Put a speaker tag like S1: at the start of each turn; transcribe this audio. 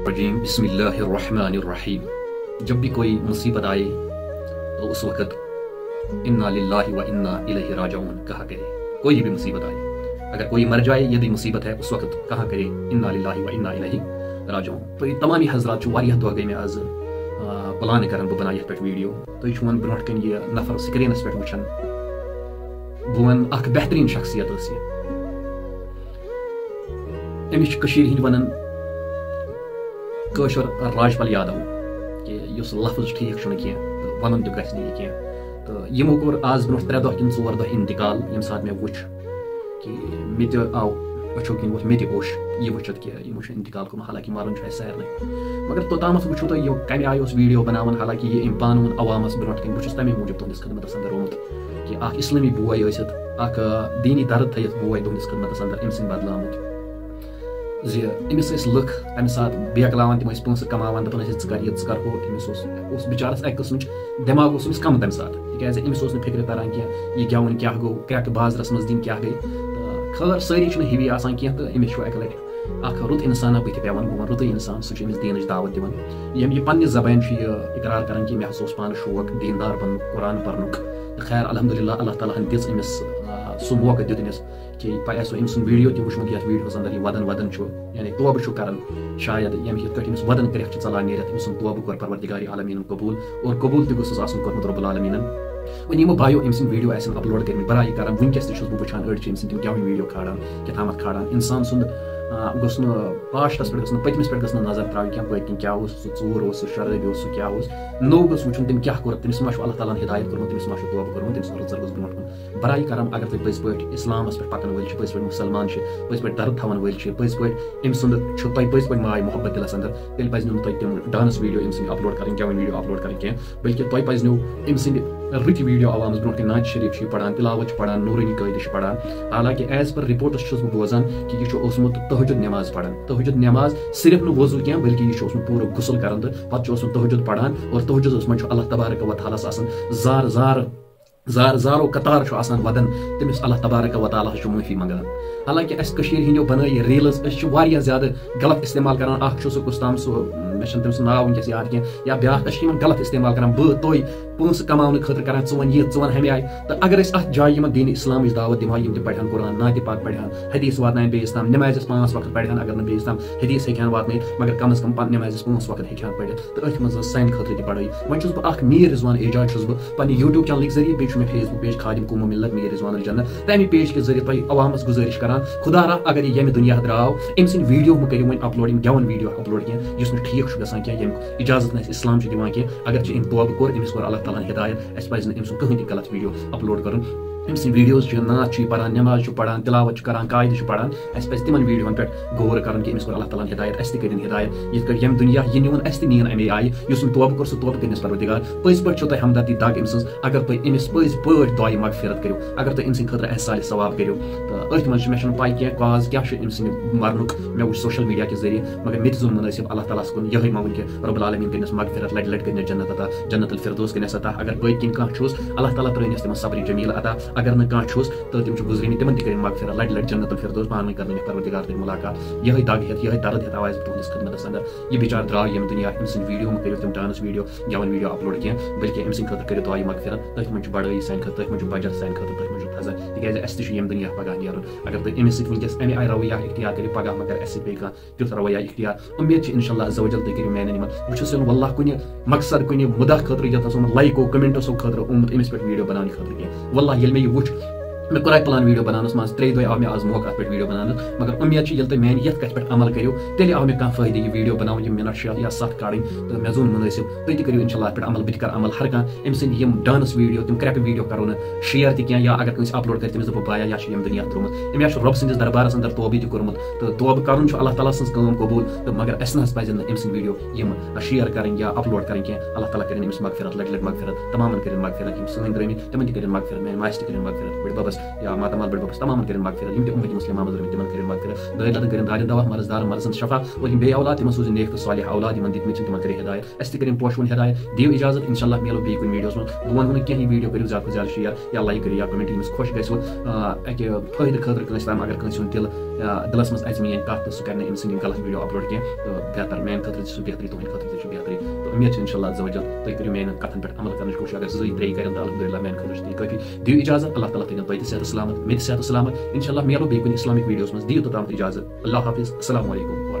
S1: الرجیم بسم اللہ الرحمن الرحیم. جب بھی کوئی مصیبت آئے تو اس وقت انا للہ و انا الیہ راجعون کہا کرے. کوئی بھی مصیبت آئے, اگر کوئی مر جائے یہ بھی مصیبت ہے, اس وقت کہا کرے انا للہ و انا الیہ راجعون. تو یہ تمامی حضرات واریاہ دۄہ گٔے مےٚ آز پلان کران بہٕ بناو یتھ پٮ۪ٹھ ویڈیو. تُہۍ چھِو برونٛٹھ کَنۍ یہِ نفر سکریٖنس پٮ۪ٹھ وٕچھان. بہٕ وَنہٕ اکھ بہتریٖن شخصیت ٲس یہِ. أمِس چھِ کٔشیٖرِ ہٕنٛدۍ وَنان کٲشُر راجپال یادو کہِ یُس لفظ ٹھیٖک چھُنہٕ کینٛہہ تہٕ وَنُن تہِ گژھِ نہٕ یہِ کینٛہہ. تہٕ یِمو کوٚر آز برونٛٹھ 3 دۄہ کِنہٕ 4 دۄہ اِنتقال. ییٚمہِ ساتہٕ مےٚ وٕچھ کہِ مےٚ تہِ آو أچھو کِنۍ ووٚتھ مےٚ تہِ اوٚش یہِ وٕچھِتھ کہِ یِمو چھُ اِنتقال کوٚرمُت. حالانکہِ مَرُن چھُ اَسہِ سارنٕے, مگر توٚتامَتھ وٕچھِو تُہۍ یہِ کَمہِ آیہِ اوس ویٖڈیو بَناوان. حالانکہِ یہِ أمۍ پانہٕ ووٚن عوامَس برونٛٹھ کَنۍ. بہٕ چھُس تَمے موٗجوٗب تُہٕنٛدِس خدمتَس اندر آمُت کہِ اکھ اِسلٲمی بوے ٲسِتھ, اکھ دیٖنی درد تھٲیِتھ بوے تُہٕنٛدِس خدمتَس اندر أمۍ سٕنٛدۍ بدلاومُت زِ أمِس ٲسۍ لُکھ تَمہِ ساتہٕ بیکلاوان, تِم ٲسۍ پونٛسہٕ کماوان, دَپان ٲسۍ ژٕ کر یہِ ژٕ کر ہُہ. أمِس اوس بِچارَس اَکہِ قٕسمٕچ دٮ۪ماغ اوس أمِس کَم تَمہِ ساتہٕ, تِکیازِ أمِس اوس نہٕ فِکرِ تران کینٛہہ یہِ گٮ۪وُن کیٛاہ گوٚو, کرٛٮ۪کہٕ بازرَس منٛز دِنۍ کیٛاہ گٔے. تہٕ خٲر سٲری چھِنہٕ ہِوی آسان کینٛہہ, تہٕ أمِس چھُ اَکہِ لَٹہِ اکھ رُت اِنسانا بٕتھِ پیٚوان. بہٕ وَنہٕ رُتُے اِنسان, سُہ چھُ أمِس دیٖنٕچ دعوت دِوان. ییٚمہِ یہِ پننہِ زبانہِ چھُ یہِ اِقرار کران کہِ مےٚ ہسا اوس پانہٕ شوق دیٖندار بننُک, قرآن پرنُک. تہٕ خیر الحمدُاللہ اللہ تعالیٰ ہن دِژ أمِس سُہ موقعہٕ دیُت أمِس کہِ تۄہہِ آسوٕ أمۍ سُنٛد ویٖڈیو تہِ وٕچھمُت یتھ ویٖڈیوَس اندر یہِ وَدان چھُ, یعنی توبہٕ چھُ کران شاید ییٚمہِ یِتھ کٲٹھۍ أمِس وَدان کرٛٮ۪کھ چھِ ژلان نیٖرِتھ. أمۍ سُنٛد توبہٕ کوٚر پروردِگارِ عالمیٖنن قبوٗل, اور قبوٗل تہِ گوٚژھُس آسُن کوٚرمُت رۄب العالمیٖنن. وۄنۍ یِمو بایو أمۍ سٕنٛدۍ ویٖڈیو آسن اپلوڈ کٔرمٕتۍ برایہِ کران. وٕنکیٚس تہِ چھُس بہٕ وٕچھان أڑۍ چھِ أمۍ سٕنٛدۍ تِم گٮ۪وٕنۍ ویٖڈیو کھالان, کیٛاتھامَتھ کھالان. اِنسان سُنٛد گوٚژھ نہٕ پاسٹس پٮ۪ٹھ گٔژھ نہٕ پٔتمِس پٮ۪ٹھ گٔژھ نہٕ نظر ترٛاوٕنۍ کینٛہہ. پٔتۍ کِنۍ کیٛاہ اوس سُہ ژوٗر اوس, سُہ شرٲبی اوس, سُہ کیٛاہ اوس. نوٚو گوٚژھ وٕچھُن تٔمۍ کیٛاہ کوٚر, تٔمِس ما چھُ اللہ تعالیٰ ہن ہدایت کوٚرمُت, تٔمِس ما چھُ توبہٕ کوٚرمُت, تٔمِس رٕژر گوٚژھ برونٛٹھ کُن برایہِ کران. اگر تُہۍ پٔزۍ پٲٹھۍ اِسلامس پٮ۪ٹھ پکن وٲلۍ چھِ, پٔزۍ پٲٹھۍ مُسلمان چھِ, پٔزۍ پٲٹھۍ درد تھاون وٲلۍ چھِ, پٔزۍ پٲٹھۍ أمۍ سُنٛد چھُ تۄہہِ پٔزۍ پٲٹھۍ ماے محبت دِلس اندر, تیٚلہِ پزِ نہٕ تۄہہِ تِم ڈانس ویٖڈیو أمۍ سٕنٛدۍ اپلوڈ کرٕنۍ, گٮ۪وٕنۍ ویٖڈیو اپلوڈ کرٕنۍ کینٛہہ, بٔلکہِ تۄہہِ پزنو أمۍ سٕنٛدِ رٕتۍ ویٖڈیو عوامس برونٛٹھ کَنۍ نعتِ شریٖف چھِ یہِ پران, تِلاوت چھِ پران, نوٗرٲنی قٲیدٕ چھِ پران. حالانکہِ ایز پر رِپوٹس چھُس بہٕ بوزان کہِ یہِ چھُ اوسمُت تہجد نٮ۪ماز پران. تہجد نٮ۪ماز صرف نہٕ وضوٗ کینٛہہ بٔلکہِ یہِ چھُ اوسمُت پوٗرٕ غسل کران تہٕ پتہٕ چھُ اوسمُت تہجد پران. اور تہجدس منٛز چھُ اللہ تبارک و تعالیٰ ہس آسان زارو قطار چھُ آسان ودان, تٔمِس اللہ تبارک و تعالیٰ چھُ معٲفی منٛگان. حالانکہِ اَسہِ کٔشیٖرِ ہِنٛدیو بنٲے ریٖلٕز, أسۍ چھِ واریاہ زیادٕ غلط استعمال کران. اکھ چھُ سُہ کُستام سُہ, مےٚ چھُنہٕ تٔمۍ سُنٛد ناو وٕنکیٚس یاد کینٛہہ, یا بیاکھ أسۍ چھِ یِمن غلط استعمال کران. بہٕ تُہۍ پونٛسہٕ کماونہٕ خٲطرٕ کران, ژٕ وَن یہِ ژٕ وَن ہمہِ آیہِ. تہٕ اگر أسۍ اَتھ جایہِ یِمن دیٖنہِ اِسلامٕچ دعوت دِمہو, یِم تہِ پرہن قرآن, نعتِ پاک پرہن, حدیٖث واتناون بیٚیِس تام, نٮ۪مازٮ۪س 5 وقت پرہن, اگر نہٕ بیٚیِس تام حدیٖث ہیٚکہِ ہن واتنٲیِتھ, مگر کم از کم نٮ۪مازٮ۪س 5 وقت ہیٚکہِ ہن پٔرِتھ. تہٕ أتھۍ منٛز ٲس سانہِ خٲطرٕ تہِ پڑٲے. وۄنۍ چھُس بہٕ اکھ میٖر رضوان اعجاز چھُس بہٕ پننہِ یوٗٹیوٗب چنلٕکۍ ذٔریعہٕ, بیٚیہِ چھُ مےٚ فیس بُک پیج خادم قوم ملت میٖر رضوان الجنت. تَمہِ پیج کہِ ذٔریعہٕ تۄہہِ عوامس گُزٲرِش کران, خدا را اگر یہِ ییٚمہِ دُنیا درٛاو, أمۍ سٕنٛدۍ ویٖڈیو مہٕ کٔرِو وۄنۍ اپلوڈ, یِم گٮ۪وَن ویٖڈیو اپلوڈ کینٛہہ یُس نہٕ ٹھیٖک چھُ گژھان کینٛہہ, ییٚمیُک اِجازت نہٕ اَسہِ اِسلام چھُ دِوان کینٛہہ. اگر چھِ أمۍ توبہٕ کوٚر, أمِس کوٚر اللہ تعالیٰ ہن ہدایت, اَسہِ پزِ نہٕ أمۍ سُنٛد کٕہٕنۍ تہِ غلط ویٖڈیو اپلوڈ کرُن. أمۍ سٕنٛدۍ ویٖڈیوز چھِ, نعت چھُ یہِ پران, نٮ۪ماز چھُ پران, تِلاوت چھُ کران, قاعدٕ چھُ پران. اَسہِ پزِ تِمن ویٖڈیوون پٮ۪ٹھ غور کرُن کہِ أمِس کوٚر اللہ تعالیٰ ہن ہدایت, اَسہِ تہِ کٔرِنۍ ہدایت. یِتھ کٲٹھۍ ییٚمہِ دُنیا یہِ نیوٗن, اَسہِ تہِ نِیِن اَمے آیہِ. یُس أمۍ توبہٕ کوٚر سُہ توبہٕ کٔرنَس پروردِگار. پٔزۍ پٲٹھۍ چھو تۄہہِ ہمدردی دگ أمۍ سٕنٛز, اگر تُہۍ أمِس پٔزۍ پٲٹھۍ دعایہِ مغفرت کٔرِو, اگر تُہۍ أمۍ سٕنٛدِ خٲطرٕ احسانِ ثواب کٔرِو. تہٕ أتھۍ منٛز چھُ, مےٚ چھُنہٕ پاے کینٛہہ کاز کیٛاہ چھُ أمۍ سٕنٛدِ مرنُک. مےٚ وٕچھ سوشل میٖڈیا کہِ ذٔریعہٕ, مگر مےٚ تہِ زون مُنٲسِب اللہ تعالیٰ ہس کُن یِہوٚے مونٛگُن کہِ رۄب العالمیٖن کٔرنَس مغفرت, لٹہِ لٹہِ کٔرنَس جنت عطا, جنت الفردوس کٔرنَس عطا. اگر پٔتۍ کِنۍ کانٛہہ چھُس, اللہ تعالیٰ ترٛٲینَس تِمن صبرِ جمیٖل عطا. اگر نہٕ کانٛہہ چھُس تہٕ تِم چھِ گُزریمٕتۍ, تِمن تہِ کٔرِنۍ مغفرت, لٹہِ لٹہِ جنت الفردوس. پانہٕ ؤنۍ کرنٲیِکھ پروردِگار تۄہہِ مُلاقات. یِہوٚے دگ ہٮ۪تھ, یِہوٚے درد ہٮ۪تھ آو اَسہِ تُہنٛدِس خدمتس اندر. یہِ بِچار درٛاو ییٚمہِ دُنیا, أمۍ سٕنٛدۍ ویٖڈیو مہٕ کٔرِو تِم ڈانس ویٖڈیو, گٮ۪وَن ویٖڈیو اپلوڈ کینٛہہ, بٔلکہِ أمۍ سٕنٛدِ خٲطرٕ کٔرِو دعایہِ مغفرت. تٔتھۍ منٛز چھُ بڑٲیی سانہِ خٲطرٕ, تٔتھۍ منٛز چھُ بجر سانہِ خٲطرٕ, تٔتھۍ منٛز چھُ فضل, تِکیازِ اَسہِ تہِ چھُ ییٚمہِ دُنیا پگاہ نیرُن. اگر تُہۍ أمِس سۭتۍ وٕنکیٚس اَمہِ آیہِ رویہ اختیار کٔرِو, پگاہ مہ کر اَسہِ سۭتۍ بیٚیہِ کانٛہہ تیُتھ رویہ اختیار. اُمید چھِ اِنشاء اللہ عز وجل تُہۍ کٔرِو میانٮ۪ن یِمن. بہٕ چھُس یِوان واللہ کُنہِ مقصد, کُنہِ مُدا خٲطرٕ یَتھ اومُت لایکو کمنٹسو خٲطرٕ آمُت أمِس پٮ۪ٹھ ویٖڈیو بناونہٕ خٲطرٕ کینٛہہ. واللہ ییٚلہِ مےٚ یہِ وٕچھ, مےٚ کوٚر پلان ویٖڈیو بناونس منٛز, 3 دۄہ آو مےٚ آز موقعہٕ اَتھ پٮ۪ٹھ ویٖڈیو بناونس, مگر اُمید چھِ ییٚلہِ تُہۍ میانہِ یَتھ کَتھِ پٮ۪ٹھ عمل کٔرِو, تیٚلہِ آو مےٚ کانٛہہ فٲیدٕ یہِ ویٖڈیو بناوُن, یِم مِنٹ 6 یا 7 کڑٕنۍ. تہٕ مےٚ زون مُنٲسِب تُہۍ تہِ کٔرِو اِنشاء اللہ اَتھ پٮ۪ٹھ عمل, بہٕ تہِ کرٕ عمل. ہر کانٛہہ أمۍ سٕنٛدۍ یِم ڈانس ویٖڈیو, تِم کرٛٮ۪پہٕ ویٖڈیو کرو نہٕ شِیر تہِ کینٛہہ, یا اگر کٲنٛسہِ اپلوڈ کرِ تٔمِس دَپو بایا, یا چھُ ییٚمہِ دُنیا ترٛوومُت. أمۍ چھُ رۄب سٕنٛدِس دربارس اندر توبہٕ تہِ کوٚرمُت, تہٕ توبہٕ کرُن چھُ اللہ تعالیٰ سٕنٛز کٲم قبوٗل. تہٕ مگر اَسہِ نہ حظ پزن نہٕ أمۍ سٕنٛدۍ ویٖڈیو یِم شِیر کرٕنۍ یا اپلوڈ کرٕنۍ کینٛہہ. اللہ تعالیٰ کٔرِنۍ أمِس مغفرت, لٹہِ لٹہِ مغفرت, تمامن کٔرِنۍ مغفرت. یِم سٲنۍ درٛٲمٕتۍ تِمن تہِ کٔرِنۍ مغفرت, میانہِ ماسہِ تہِ کٔرِنۍ مغفرت, بٔڑِ ببس یا ماتامال بڑ ببس تمام کرن مغفرت یم تہِ اُمتی مسلمہ منٛز روٗدۍ تِمن کٔرِنۍ مغفرت دٲدۍ لدن کٔرِنۍ دارِ دوا مرض دار مرضن شفا اور یِم بیٚیہِ اولاد تِمن سوٗزِنۍ نیک تہٕ صالح اولاد یِمن دِتمٕتۍ چھِ تِمن کٔرِو ہدایت اَسہِ تہِ کٔرِنۍ پوشوُن ہدایت دِیِو اِجازت اِنشاء اللہ میلو بیٚیہِ کُنہِ ویٖڈیوَس منٛز بہٕ وَنہو نہٕ کینٛہہ یہِ ویٖڈیو کٔرِو زیادٕ کھۄتہٕ زیادٕ شِیر یا لایک کٔرِو یا کمنٹ ییٚمِس خۄش گژھِوٕ اَکہِ فٲیدٕ خٲطرٕ کٲنٛسہِ تام اگر کٲنٛسہِ ہُنٛد دِلس منٛز اَژِ میٲنۍ کَتھ تہٕ سُہ کَرِ نہٕ أمۍ سٕنٛدۍ یِم غلط ویٖڈیو اپلوڈ کینٛہہ تہٕ بہتر میانہِ خٲطرٕ تہِ چھُ بہتری تُہنٛدِ خٲطرٕ تہِ چھُ بہتری تہٕ اُمید چھِ اِنشاء اللہ عز وجل تُہۍ کٔرِو میانٮ۪ن کَتھن پٮ۪ٹھ عمل کرنٕچ کوٗشِش اگر زٕے ترٛیٚیہِ کَرن تہٕ الحمدُاللہ میانہِ خٲطرٕ چھُ تیٚلہِ کٲفی دِیِو اِجازت اللہ تعالیٰ تھٲینو تۄہہِ تہِ صحت سلامت مےٚ تہِ صحت سلامت اِنشاء اللہ میلو بیٚیہِ کُنہِ اِسلامِک ویٖڈیوَس منٛز دِیِو توٚتام اِجازت اللہ حافظ السلام علیکم